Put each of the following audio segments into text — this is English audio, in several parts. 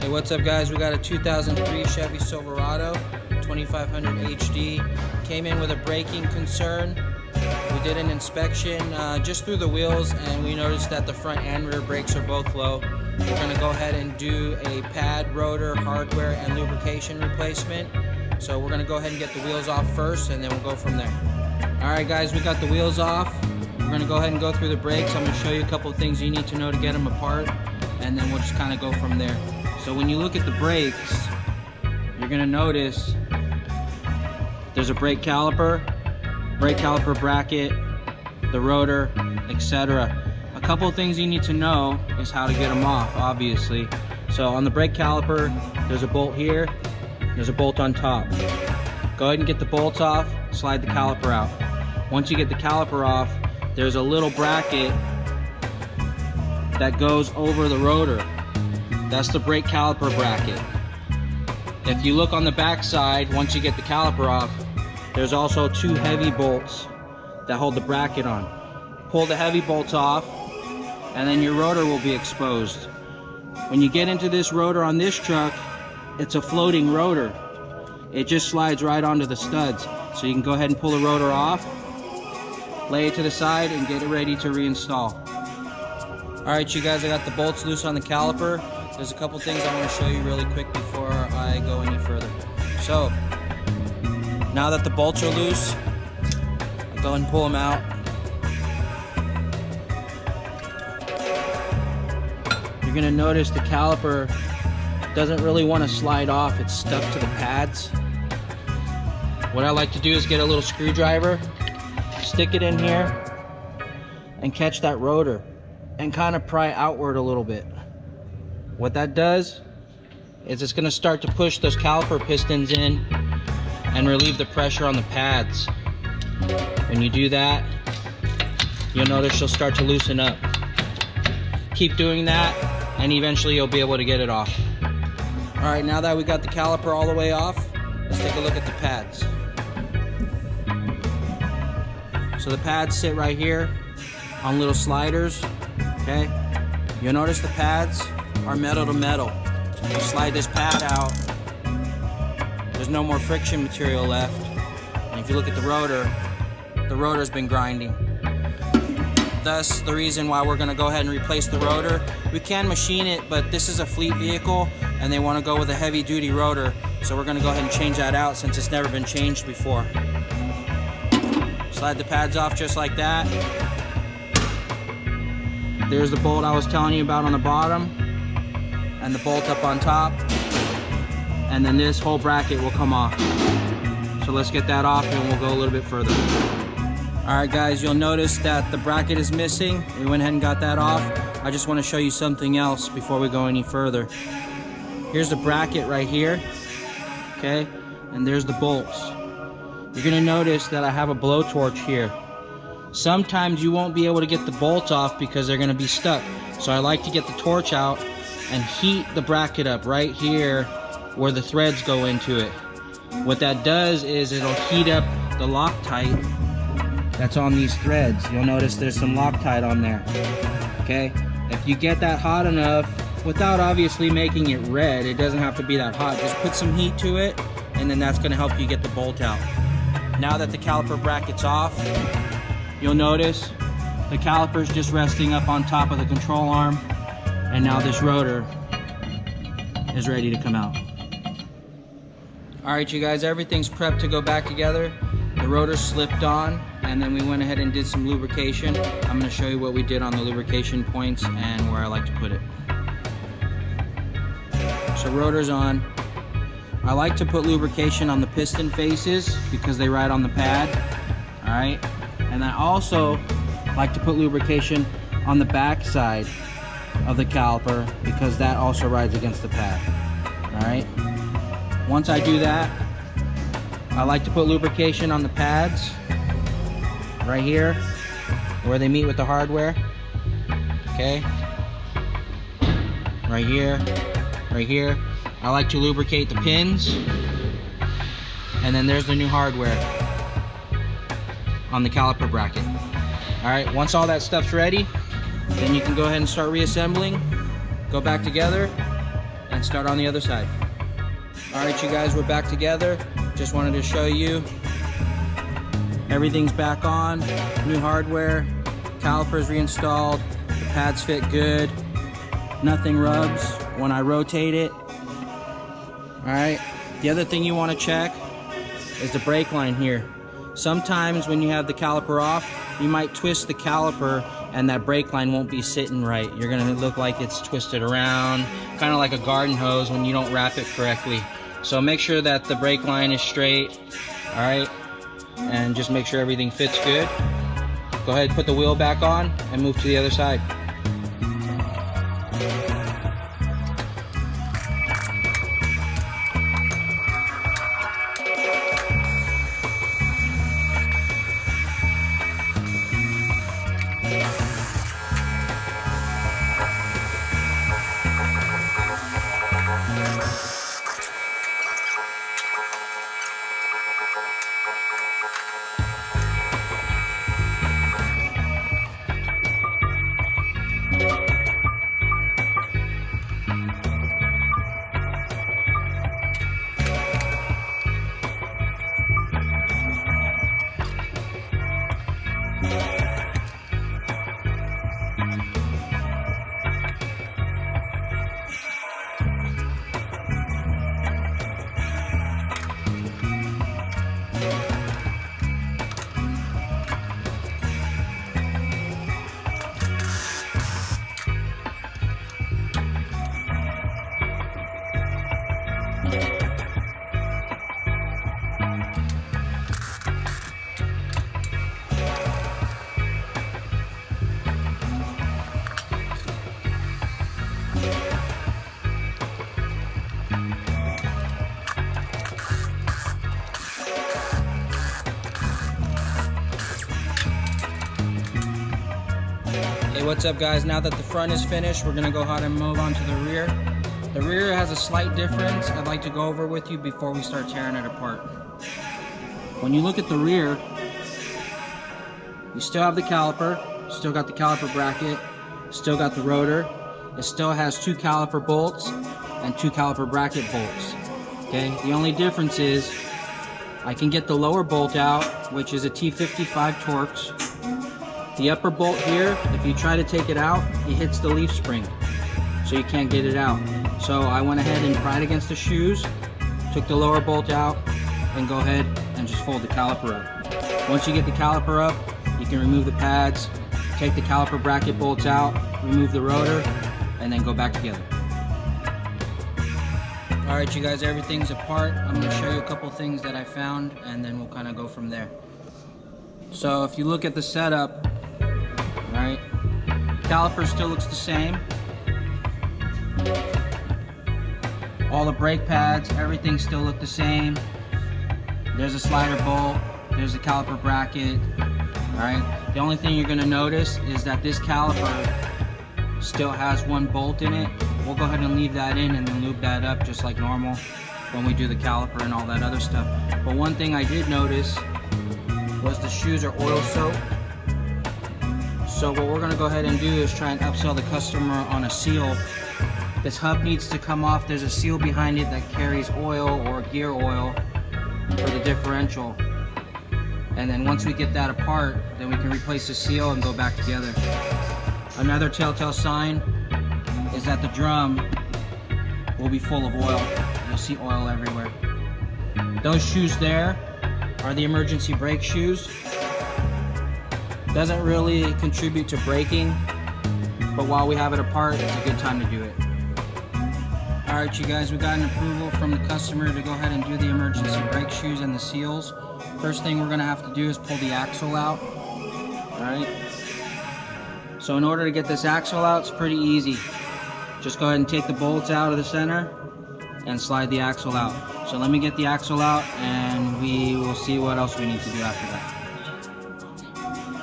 Hey, what's up guys? We got a 2003 Chevy Silverado 2500 HD. Came in with a braking concern. We did an inspection just through the wheels and we noticed that the front and rear brakes are both low. We're going to go ahead and do a pad, rotor, hardware, and lubrication replacement. So we're going to go ahead and get the wheels off first and then we'll go from there. Alright guys, we got the wheels off. We're going to go ahead and go through the brakes. I'm going to show you a couple of things you need to know to get them apart, and then we'll just kind of go from there. So when you look at the brakes, you're going to notice there's a brake caliper bracket, the rotor, etc. A couple of things you need to know is how to get them off, obviously. So on the brake caliper, there's a bolt here, there's a bolt on top. Go ahead and get the bolts off, slide the caliper out. Once you get the caliper off, there's a little bracket that goes over the rotor. That's the brake caliper bracket. If you look on the back side, once you get the caliper off, there's also two heavy bolts that hold the bracket on. Pull the heavy bolts off, and then your rotor will be exposed. When you get into this rotor on this truck, it's a floating rotor. It just slides right onto the studs. So you can go ahead and pull the rotor off, lay it to the side, and get it ready to reinstall. Alright you guys, I got the bolts loose on the caliper. There's a couple things I want to show you really quick before I go any further. So, now that the bolts are loose, I'll go ahead and pull them out. You're going to notice the caliper doesn't really want to slide off. It's stuck to the pads. What I like to do is get a little screwdriver, stick it in here, and catch that rotor and kind of pry outward a little bit. What that does is it's going to start to push those caliper pistons in and relieve the pressure on the pads. When you do that, you'll notice you'll start to loosen up. Keep doing that and eventually you'll be able to get it off. Alright, now that we got the caliper all the way off, let's take a look at the pads. So the pads sit right here on little sliders, okay? You'll notice the pads are metal to metal. You slide this pad out, there's no more friction material left. And if you look at the rotor's been grinding. Thus the reason why we're gonna go ahead and replace the rotor. We can machine it, but this is a fleet vehicle and they wanna go with a heavy duty rotor. So we're gonna go ahead and change that out since it's never been changed before. Slide the pads off just like that. There's the bolt I was telling you about on the bottom, and the bolt up on top, and then this whole bracket will come off. So let's get that off and we'll go a little bit further. Alright guys, you'll notice that the bracket is missing. We went ahead and got that off. I just want to show you something else before we go any further. Here's the bracket right here, okay, and there's the bolts. You're going to notice that I have a blowtorch here. Sometimes you won't be able to get the bolts off because they're going to be stuck. So I like to get the torch out and heat the bracket up right here where the threads go into it. What that does is it'll heat up the Loctite that's on these threads. You'll notice there's some Loctite on there. Okay? If you get that hot enough, without obviously making it red, it doesn't have to be that hot. Just put some heat to it and then that's going to help you get the bolt out. Now that the caliper bracket's off, you'll notice the caliper's just resting up on top of the control arm, and now this rotor is ready to come out. Alright you guys, everything's prepped to go back together. The rotor slipped on, and then we went ahead and did some lubrication. I'm going to show you what we did on the lubrication points and where I like to put it. So rotor's on. I like to put lubrication on the piston faces because they ride on the pad. Alright, and I also like to put lubrication on the back side of the caliper because that also rides against the pad. Alright, once I do that, I like to put lubrication on the pads right here where they meet with the hardware. Okay, right here, right here. I like to lubricate the pins, and then there's the new hardware on the caliper bracket. Alright, once all that stuff's ready, then you can go ahead and start reassembling, go back together, and start on the other side. Alright you guys, we're back together. Just wanted to show you everything's back on, new hardware, calipers reinstalled, the pads fit good, nothing rubs when I rotate it. Alright, the other thing you want to check is the brake line here. Sometimes when you have the caliper off, you might twist the caliper and that brake line won't be sitting right. You're gonna look like it's twisted around, kind of like a garden hose when you don't wrap it correctly. So make sure that the brake line is straight, all right? And just make sure everything fits good. Go ahead, put the wheel back on and move to the other side. Hey, what's up guys? Now that the front is finished, we're gonna go ahead and move on to the rear. The rear has a slight difference I'd like to go over with you before we start tearing it apart. When you look at the rear, you still have the caliper, still got the caliper bracket, still got the rotor. It still has 2 caliper bolts and 2 caliper bracket bolts. Okay, the only difference is I can get the lower bolt out, which is a T55 Torx. The upper bolt here, if you try to take it out, it hits the leaf spring, so you can't get it out. So I went ahead and pried against the shoes, took the lower bolt out, and go ahead and just fold the caliper up. Once you get the caliper up, you can remove the pads, take the caliper bracket bolts out, remove the rotor, and then go back together. Alright you guys, everything's apart. I'm going to show you a couple things that I found, and then we'll kind of go from there. So if you look at the setup, right, caliper still looks the same. All the brake pads, everything still look the same. There's a slider bolt, there's a caliper bracket. Alright, the only thing you're going to notice is that this caliper still has 1 bolt in it. We'll go ahead and leave that in and then lube that up just like normal when we do the caliper and all that other stuff. But one thing I did notice was the shoes are oil soaked. So what we're going to go ahead and do is try and upsell the customer on a seal. This hub needs to come off. There's a seal behind it that carries oil or gear oil for the differential. And then once we get that apart, then we can replace the seal and go back together. Another telltale sign is that the drum will be full of oil. You'll see oil everywhere. Those shoes there are the emergency brake shoes. Doesn't really contribute to braking, but while we have it apart, it's a good time to do it. Alright you guys, we got an approval from the customer to go ahead and do the emergency brake shoes and the seals. First thing we're going to have to do is pull the axle out. Alright. So in order to get this axle out, it's pretty easy. Just go ahead and take the bolts out of the center and slide the axle out. So let me get the axle out and we will see what else we need to do after that.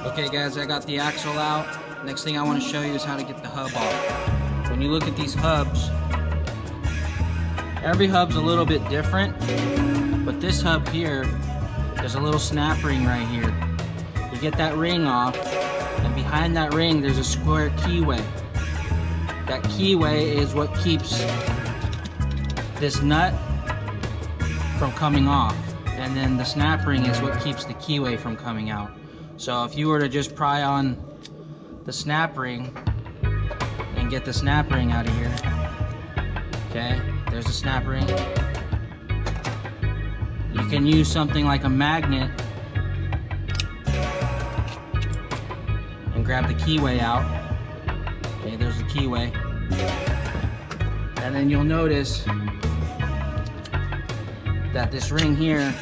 Okay guys, I got the axle out. Next thing I want to show you is how to get the hub off. When you look at these hubs, every hub's a little bit different, but this hub here, there's a little snap ring right here. You get that ring off, and behind that ring there's a square keyway. That keyway is what keeps this nut from coming off, and then the snap ring is what keeps the keyway from coming out. So if you were to just pry on the snap ring and get the snap ring out of here, okay, there's the snap ring. You can use something like a magnet and grab the keyway out. Okay, there's the keyway. And then you'll notice that this ring here,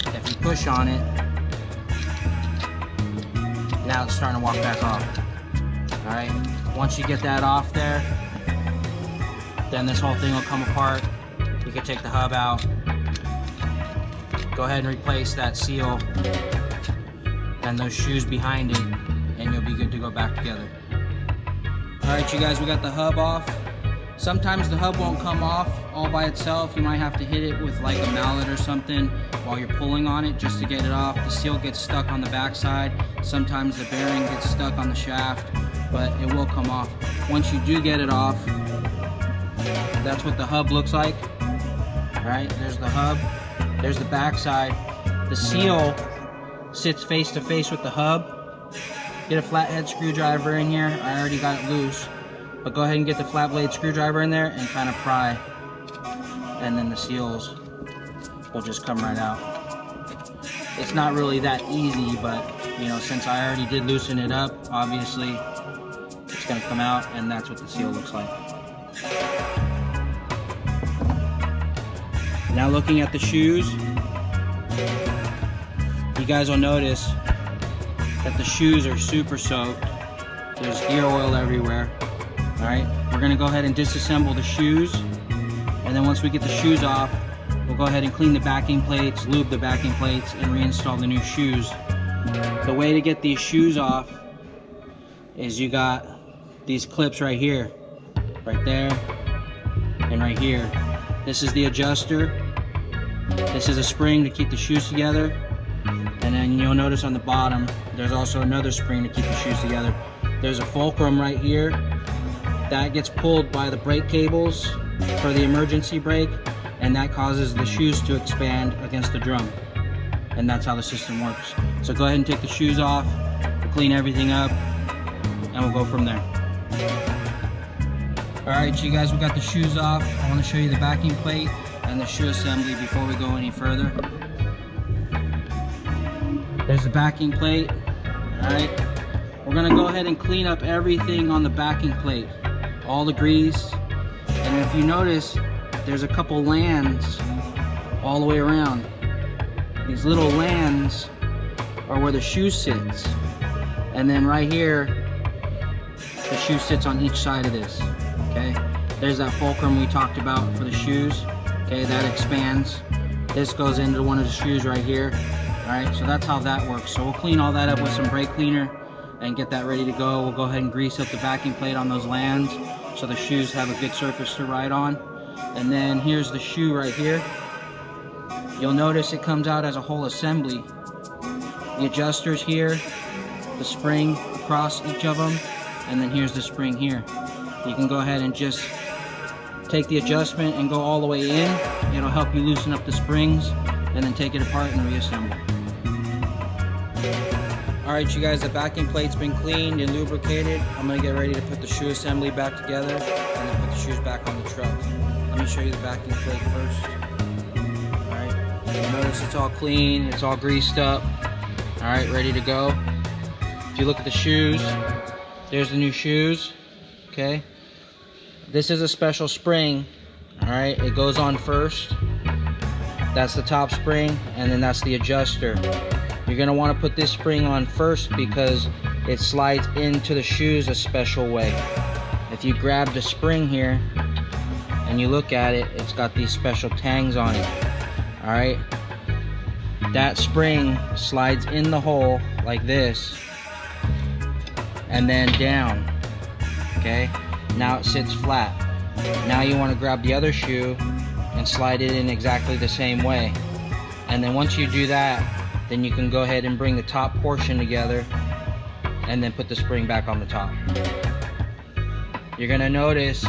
if you push on it, now it's starting to walk back off. Alright, once you get that off there, then this whole thing will come apart. You can take the hub out, go ahead and replace that seal and those shoes behind it, and you'll be good to go back together. Alright you guys, we got the hub off. Sometimes the hub won't come off all by itself. You might have to hit it with like a mallet or something while you're pulling on it just to get it off. The seal gets stuck on the backside. Sometimes the bearing gets stuck on the shaft, but it will come off. Once you do get it off, that's what the hub looks like. Alright, there's the hub. There's the backside. The seal sits face to face with the hub. Get a flathead screwdriver in here. I already got it loose. But go ahead and get the flat blade screwdriver in there and kind of pry. And then the seals will just come right out. It's not really that easy, but you know, since I already did loosen it up, obviously it's going to come out, and that's what the seal looks like. Now looking at the shoes, you guys will notice that the shoes are super soaked. There's gear oil everywhere. Alright, we're going to go ahead and disassemble the shoes, and then once we get the shoes off, we'll go ahead and clean the backing plates, lube the backing plates, and reinstall the new shoes. The way to get these shoes off is you got these clips right here, right there, and right here. This is the adjuster. This is a spring to keep the shoes together, and then you'll notice on the bottom there's also another spring to keep the shoes together. There's a fulcrum right here that gets pulled by the brake cables for the emergency brake, and that causes the shoes to expand against the drum, and that's how the system works. So go ahead and take the shoes off, we'll clean everything up, and we'll go from there. Alright you guys, we got the shoes off. I want to show you the backing plate and the shoe assembly before we go any further. There's the backing plate. Alright, we're going to go ahead and clean up everything on the backing plate, all the grease, and if you notice, there's a couple lands all the way around. These little lands are where the shoe sits, and then right here the shoe sits on each side of this. Okay, there's that fulcrum we talked about for the shoes. Okay, that expands. This goes into one of the shoes right here. Alright, so that's how that works. So we'll clean all that up with some brake cleaner and get that ready to go. We'll go ahead and grease up the backing plate on those lands so the shoes have a good surface to ride on. And then here's the shoe right here. You'll notice it comes out as a whole assembly. The adjusters here, the spring across each of them, and then here's the spring here. You can go ahead and just take the adjustment and go all the way in. It'll help you loosen up the springs, and then take it apart and reassemble. Alright you guys, the backing plate's been cleaned and lubricated. I'm going to get ready to put the shoe assembly back together and then put the shoes back on the truck. Let me show you the backing plate first. Alright, you notice it's all clean, it's all greased up. Alright, ready to go. If you look at the shoes, there's the new shoes. Okay, this is a special spring. Alright, it goes on first. That's the top spring, and then that's the adjuster. You're going to want to put this spring on first because it slides into the shoes a special way. If you grab the spring here and you look at it, it's got these special tangs on it. Alright, that spring slides in the hole like this and then down. Okay, now it sits flat. Now you want to grab the other shoe and slide it in exactly the same way, and then once you do that, then you can go ahead and bring the top portion together and then put the spring back on the top. You're going to notice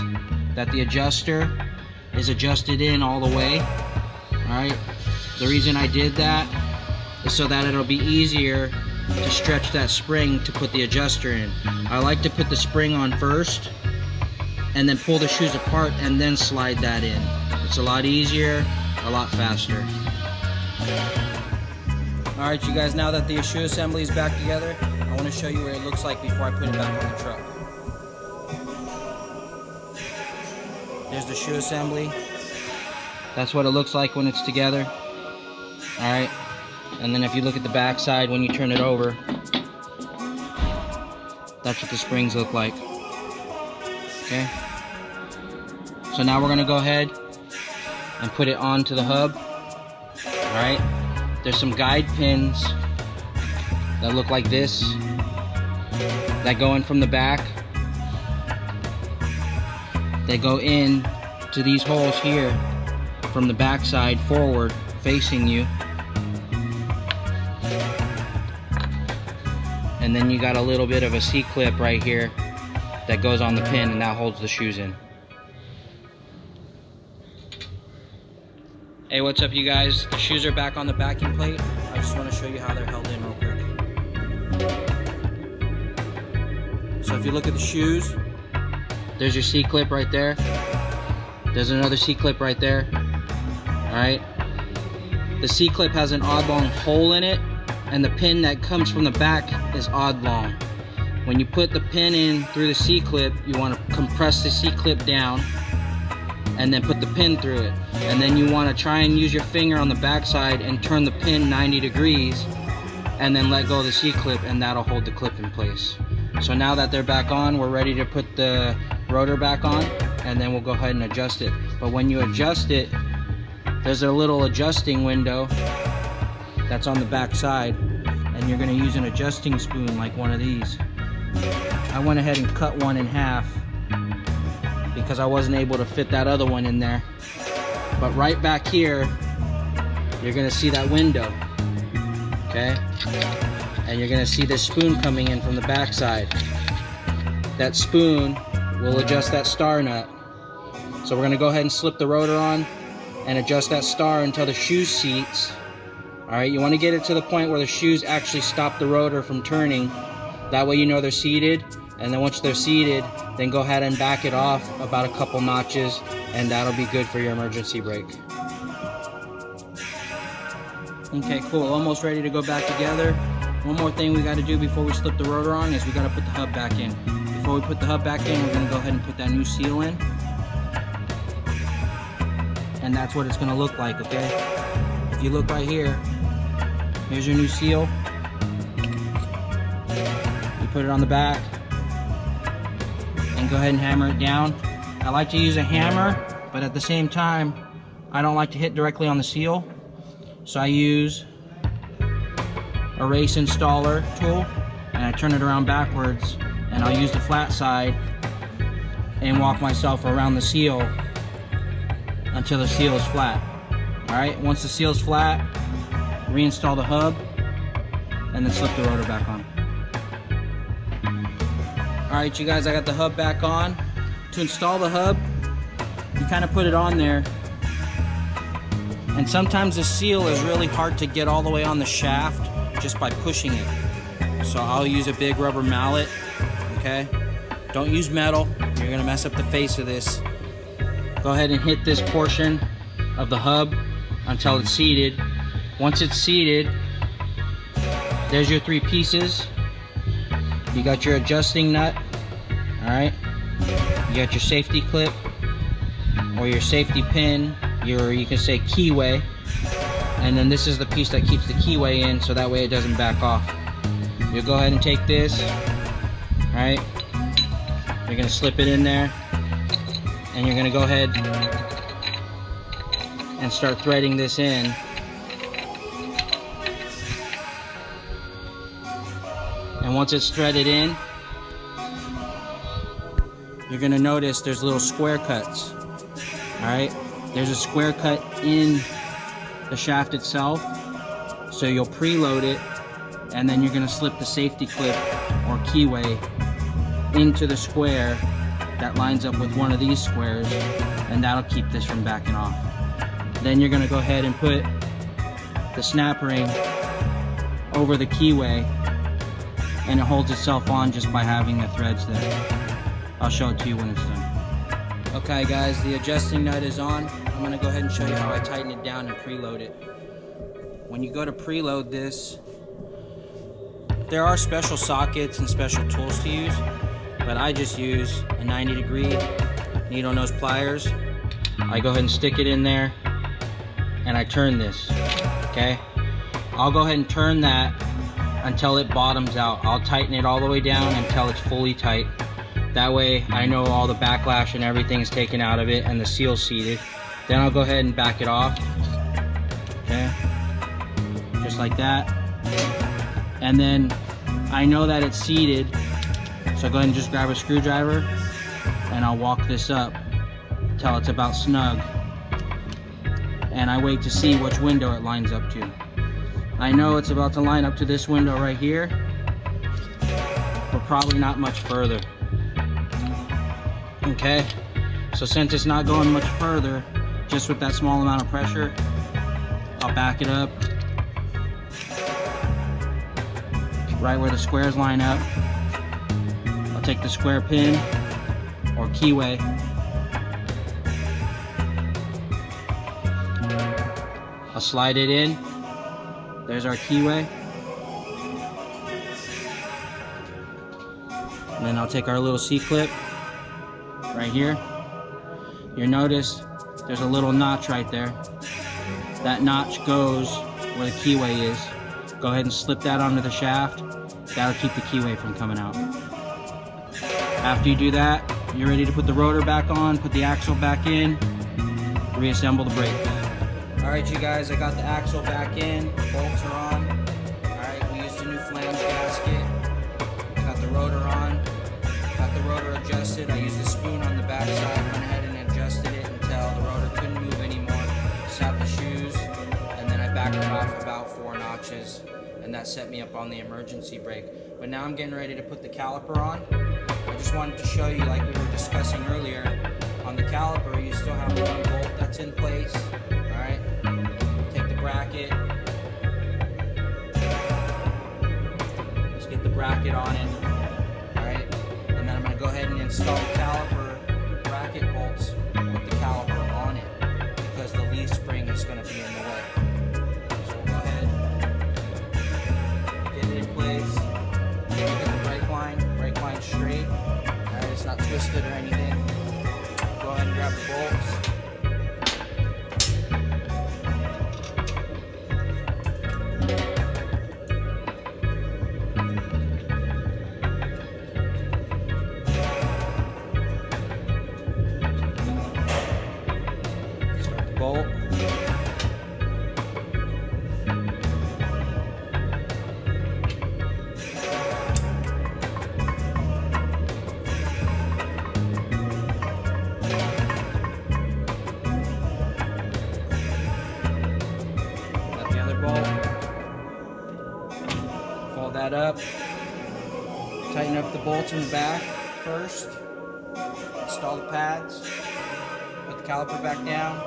that the adjuster is adjusted in all the way. Alright, the reason I did that is so that it'll be easier to stretch that spring to put the adjuster in. I like to put the spring on first and then pull the shoes apart and then slide that in. It's a lot easier, a lot faster. Alright you guys, now that the shoe assembly is back together, I want to show you what it looks like before I put it back on the truck. There's the shoe assembly. That's what it looks like when it's together. Alright, and then if you look at the back side when you turn it over, that's what the springs look like. Okay, so now we're going to go ahead and put it onto the hub. Alright, there's some guide pins that look like this that go in from the back. They go in to these holes here from the back side forward facing you, and then you got a little bit of a C-clip right here that goes on the pin and that holds the shoes in. Hey, what's up you guys? The shoes are back on the backing plate. I just want to show you how they're held in real quick. So if you look at the shoes, there's your C-clip right there. There's another C-clip right there. Alright. The C-clip has an oblong hole in it, and the pin that comes from the back is oblong. When you put the pin in through the C-clip, you want to compress the C-clip down and then put the pin through it. And then you want to try and use your finger on the back side and turn the pin 90 degrees and then let go of the C-clip, and that'll hold the clip in place. So now that they're back on, we're ready to put the rotor back on, and then we'll go ahead and adjust it. But when you adjust it, there's a little adjusting window that's on the back side, and you're going to use an adjusting spoon like one of these. I went ahead and cut one in half because I wasn't able to fit that other one in there. But right back here, you're going to see that window, okay? And you're going to see this spoon coming in from the back side. That spoon will adjust that star nut. So we're going to go ahead and slip the rotor on and adjust that star until the shoe seats. Alright, you want to get it to the point where the shoes actually stop the rotor from turning. That way you know they're seated. And then once they're seated, then go ahead and back it off about a couple notches, and that'll be good for your emergency brake. Okay, cool. Almost ready to go back together. One more thing we got to do before we slip the rotor on is we got to put the hub back in. Before we put the hub back in, we're going to go ahead and put that new seal in. And that's what it's going to look like, okay? If you look right here, here's your new seal. You put it on the back and go ahead and hammer it down. I like to use a hammer, but at the same time, I don't like to hit directly on the seal. So I use a race installer tool, and I turn it around backwards, and I'll use the flat side and walk myself around the seal until the seal is flat. Alright, once the seal is flat, reinstall the hub and then slip the rotor back on. Alright you guys, I got the hub back on. To install the hub, you kind of put it on there, and sometimes the seal is really hard to get all the way on the shaft just by pushing it. So I'll use a big rubber mallet, okay? Don't use metal, you're gonna mess up the face of this. Go ahead and hit this portion of the hub until it's seated. Once it's seated, there's your three pieces. You got your adjusting nut, alright? You got your safety clip, or your safety pin, you can say keyway. And then this is the piece that keeps the keyway in, so that way it doesn't back off. You'll go ahead and take this, alright? You're going to slip it in there, and you're going to go ahead and start threading this in. And once it's threaded in, you're going to notice there's little square cuts. Alright, there's a square cut in the shaft itself, so you'll preload it, and then you're going to slip the safety clip or keyway into the square that lines up with one of these squares, and that'll keep this from backing off. Then you're gonna go ahead and put the snap ring over the keyway, and it holds itself on just by having the threads there. I'll show it to you when it's done. Okay guys, the adjusting nut is on. I'm gonna go ahead and show you how I tighten it down and preload it. When you go to preload this, there are special sockets and special tools to use, but I just use a 90-degree needle nose pliers. I go ahead and stick it in there, and I turn this, okay? I'll go ahead and turn that until it bottoms out. I'll tighten it all the way down until it's fully tight. That way I know all the backlash and everything is taken out of it and the seal's seated. Then I'll go ahead and back it off, okay? Just like that. And then I know that it's seated, so go ahead and just grab a screwdriver and I'll walk this up until it's about snug. And I wait to see which window it lines up to. I know it's about to line up to this window right here, but probably not much further. Okay, so since it's not going much further, just with that small amount of pressure, I'll back it up right where the squares line up. I'll take the square pin or keyway, I'll slide it in. There's our keyway. And then I'll take our little C-clip right here. You'll notice there's a little notch right there. That notch goes where the keyway is. Go ahead and slip that onto the shaft. That'll keep the keyway from coming out. After you do that, you're ready to put the rotor back on, put the axle back in, reassemble the brake. Alright you guys, I got the axle back in, the bolts are on. Alright, we used a new flange gasket. Got the rotor on, got the rotor adjusted. I used a spoon on the back side, went ahead and adjusted it until the rotor couldn't move anymore. Sat the shoes, and then I backed it off about 4 notches, and that set me up on the emergency brake. But now I'm getting ready to put the caliper on. I just wanted to show you, like we were discussing earlier, on the caliper you still have one bolt that's in place. Alright, take the bracket, let's get the bracket on it. Alright, and then I'm going to go ahead and install the caliper bracket bolts with the caliper on it, because the leaf spring is going to be in the way. So we'll go ahead, get it in place, get the brake line straight. Alright, it's not twisted or anything. Go ahead and grab the bolts. Start the bolt. Fold that up, tighten up the bolts in the back first, install the pads, put the caliper back down,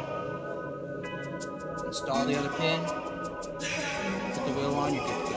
install the other pin, put the wheel on, you're good to go.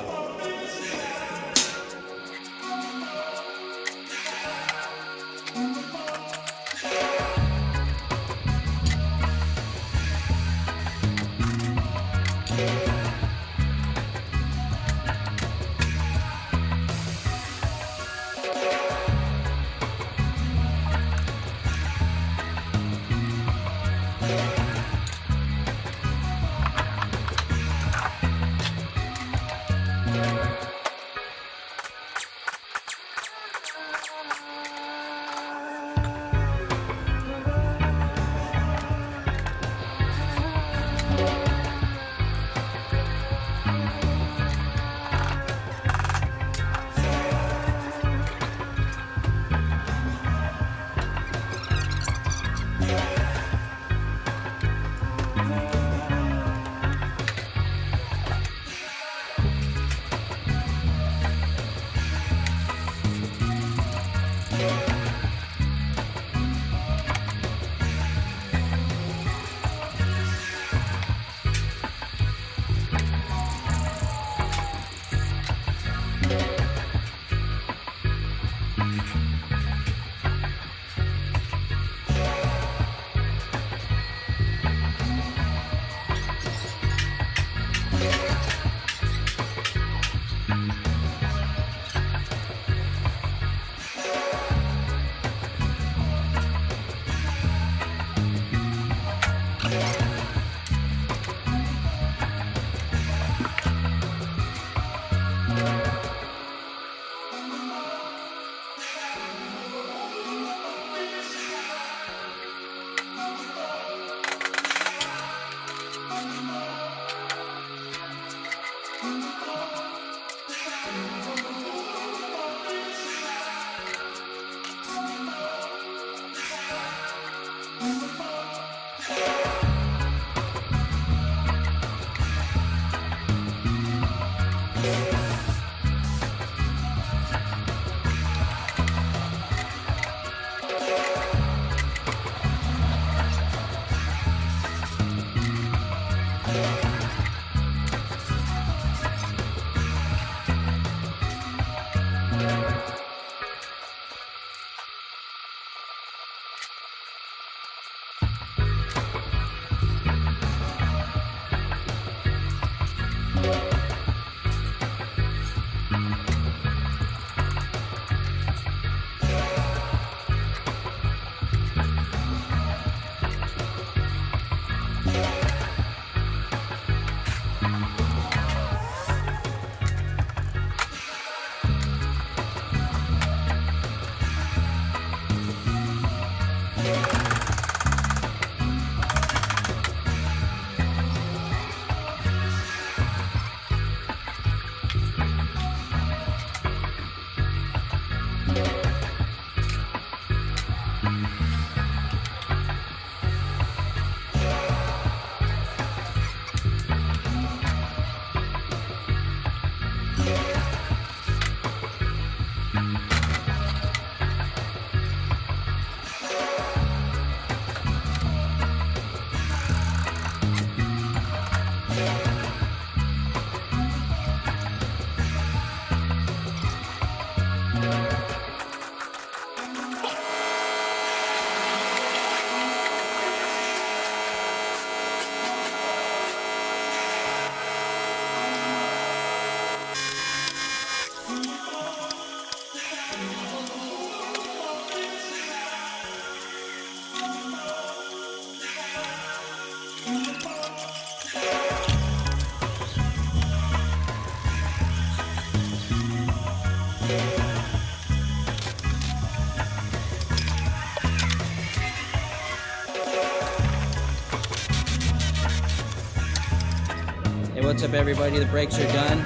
Hey, what's up everybody? The brakes are done.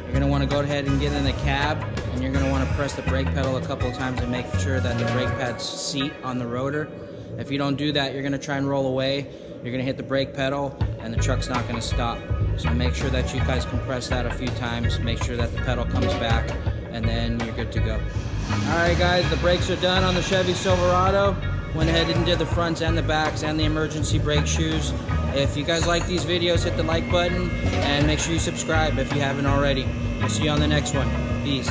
You're going to want to go ahead and get in the cab, and you're going to want to press the brake pedal a couple of times and make sure that the brake pad's seat on the rotor. If you don't do that, you're going to try and roll away. You're going to hit the brake pedal and the truck's not going to stop. So make sure that you guys compress that a few times. Make sure that the pedal comes back, and then you're good to go. Alright guys, the brakes are done on the Chevy Silverado. Went ahead and did the fronts and the backs and the emergency brake shoes. If you guys like these videos, hit the like button and make sure you subscribe if you haven't already. We'll see you on the next one. Peace.